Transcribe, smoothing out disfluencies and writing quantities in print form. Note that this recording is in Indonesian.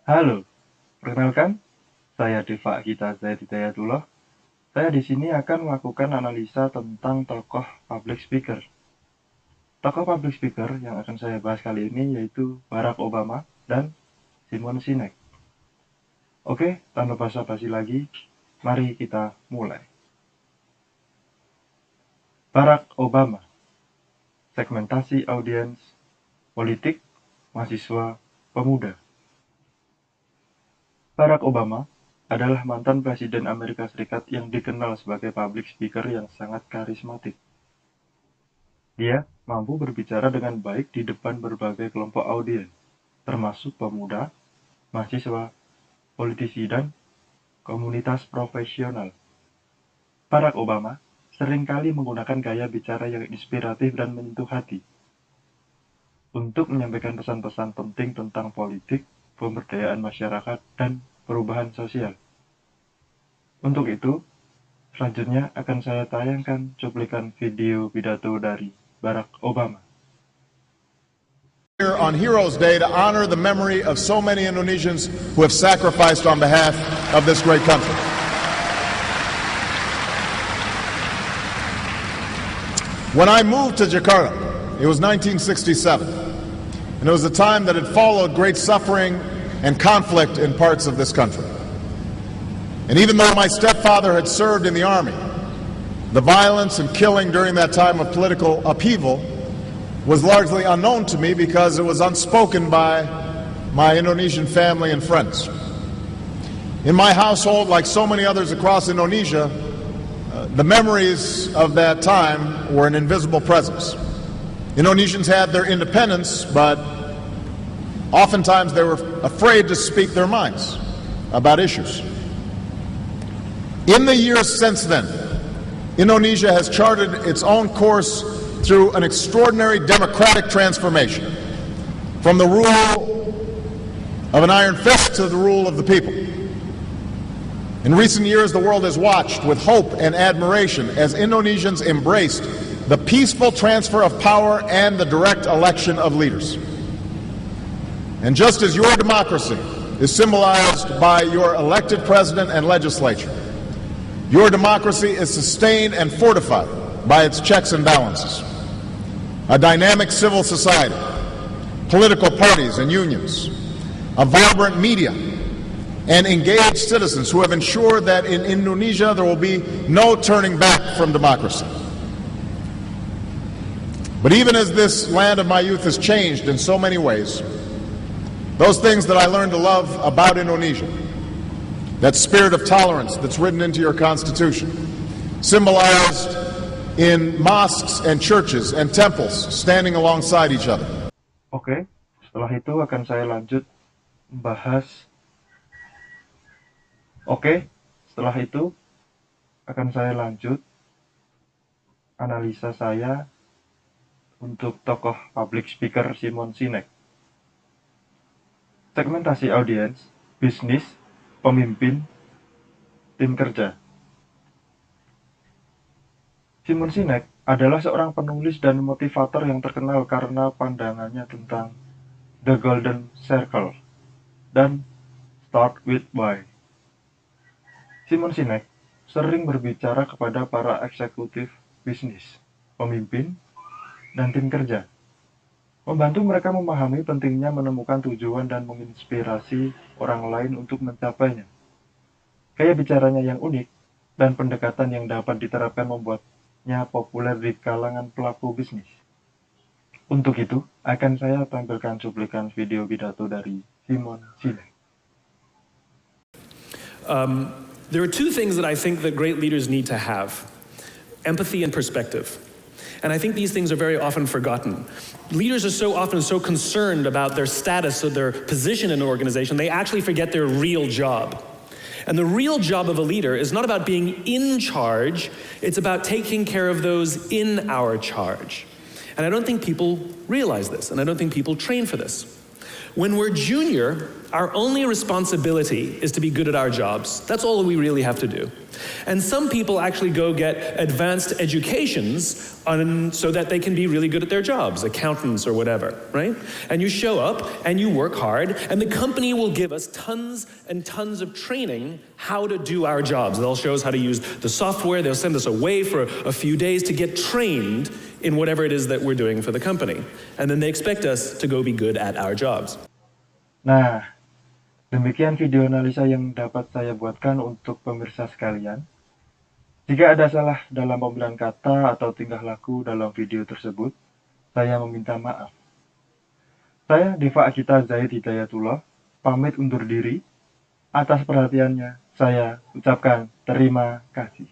Halo, perkenalkan, saya Deva Agita Zaid Hidayatullah. Saya di sini akan melakukan analisa tentang tokoh public speaker. Tokoh public speaker yang akan saya bahas kali ini yaitu Barack Obama dan Sinek. Oke, tanpa basa-basi lagi, mari kita mulai. Barack Obama, segmentasi audiens, politik, mahasiswa, pemuda. Barack Obama adalah mantan Presiden Amerika Serikat yang dikenal sebagai public speaker yang sangat karismatik. Dia mampu berbicara dengan baik di depan berbagai kelompok audiens, termasuk pemuda, mahasiswa, politisi, dan komunitas profesional. Barack Obama seringkali menggunakan gaya bicara yang inspiratif dan menyentuh hati untuk menyampaikan pesan-pesan penting tentang politik, pemberdayaan masyarakat, dan perubahan sosial. Untuk itu, selanjutnya akan saya tayangkan cuplikan video pidato dari Barack Obama. Here on Heroes Day to honor the memory of so many Indonesians who have sacrificed on behalf of this great country. When I moved to Jakarta, it was 1967, and it was a time that had followed great suffering and conflict in parts of this country. And even though my stepfather had served in the army, the violence and killing during that time of political upheaval was largely unknown to me because it was unspoken by my Indonesian family and friends. In my household, like so many others across Indonesia, the memories of that time were an invisible presence. Indonesians had their independence, but oftentimes they were afraid to speak their minds about issues. In the years since then, Indonesia has charted its own course through an extraordinary democratic transformation, from the rule of an iron fist to the rule of the people. In recent years, the world has watched with hope and admiration as Indonesians embraced the peaceful transfer of power and the direct election of leaders. And just as your democracy is symbolized by your elected president and legislature, your democracy is sustained and fortified by its checks and balances. A dynamic civil society, political parties and unions, a vibrant media, and engaged citizens who have ensured that in Indonesia there will be no turning back from democracy. But even as this land of my youth has changed in so many ways, those things that I learned to love about Indonesia, that spirit of tolerance that's written into your constitution, symbolized in mosques and churches and temples standing alongside each other. Oke, setelah itu akan saya lanjut membahas. Setelah itu akan saya lanjut analisa saya untuk tokoh public speaker Sinek. Segmentasi audiens, bisnis, pemimpin, tim kerja. Sinek adalah seorang penulis dan motivator yang terkenal karena pandangannya tentang The Golden Circle dan Start with Why. Sinek sering berbicara kepada para eksekutif bisnis, pemimpin, dan tim kerja, membantu mereka memahami pentingnya menemukan tujuan dan menginspirasi orang lain untuk mencapainya. Gaya bicaranya yang unik dan pendekatan yang dapat diterapkan membuatnya populer di kalangan pelaku bisnis. Untuk itu, akan saya tampilkan cuplikan video pidato dari Sinek. There are two things that I think that great leaders need to have: empathy and perspective. And I think these things are very often forgotten. Leaders are so often so concerned about their status or their position in an organization, they actually forget their real job. And the real job of a leader is not about being in charge, it's about taking care of those in our charge. And I don't think people realize this, and I don't think people train for this. When we're junior, our only responsibility is to be good at our jobs. That's all we really have to do. And some people actually go get advanced educations so that they can be really good at their jobs, accountants or whatever, right? And you show up and you work hard, and the company will give us tons and tons of training how to do our jobs. They'll show us how to use the software, they'll send us away for a few days to get trained in whatever it is that we're doing for the company. And then they expect us to go be good at our jobs. Nah, demikian video analisa yang dapat saya buatkan untuk pemirsa sekalian. Jika ada salah dalam pemilihan kata atau tingkah laku dalam video tersebut, saya meminta maaf. Saya Deva Agita Zaid Hidayatullah, pamit undur diri. Atas perhatiannya, saya ucapkan terima kasih.